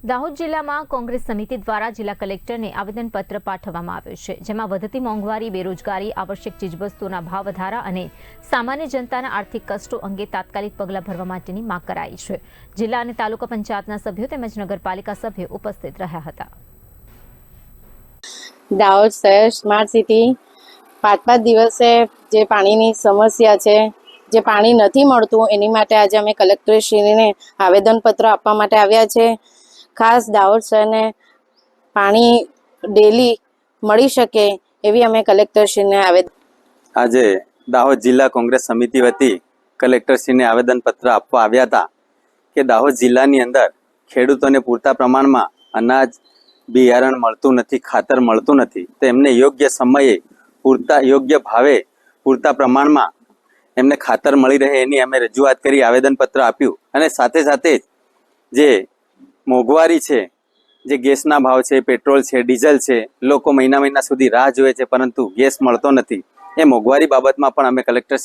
દાહોદ જિલ્લામાં કોંગ્રેસ સમિતિ દ્વારા જિલ્લા કલેક્ટરને આવેદનપત્ર પાઠવવામાં આવ્યું છે, જેમાં વધતી મોંઘવારી, બેરોજગારી, આવશ્યક ચીજવસ્તુઓના ભાવ વધારા અને સામાન્ય જનતાના આર્થિક કષ્ટો અંગે તાત્કાલિક પગલાં ભરવા માટેની માંગ કરાઈ છે। જિલ્લા અને તાલુકા પંચાયતના સભ્યો તેમજ નગરપાલિકા સભ્યો ઉપસ્થિત રહ્યા હતા। દાહોદ શહેર સ્માર્ટ સિટી 5 દિવસે જે પાણીની સમસ્યા છે, જે પાણી નથી મળતું, એની માટે આજે અમે કલેક્ટરશ્રીને આવેદનપત્ર આપવા માટે આવ્યા છે। ખાસ દાહોદ શહેરને પાણી ડેલી મળી શકે એવી અમે કલેક્ટરશ્રીને આજે દાહોદ જિલ્લા કોંગ્રેસ સમિતિ વતી કલેક્ટરશ્રીને આવેદનપત્ર આપવા આવ્યા હતા કે દાહોદ જિલ્લાની અંદર ખેડૂતોને પૂરતા પ્રમાણમાં અનાજ, બિયારણ મળતું નથી, ખાતર મળતું નથી, તો એમને યોગ્ય સમયે યોગ્ય ભાવે પૂરતા પ્રમાણમાં એમને ખાતર મળી રહે એની અમે રજૂઆત કરી, આવેદનપત્ર આપ્યું। અને સાથે સાથે જે મોંઘવારી છે, જે ગેસના ભાવ છે, પેટ્રોલ છે, ડીઝલ છે, લોકો મહિના સુધી રાહ જોવે છે પરંતુ ગેસ મળતો નથી, એ મોંઘવારી બાબતમાં પણ અમે કલેક્ટર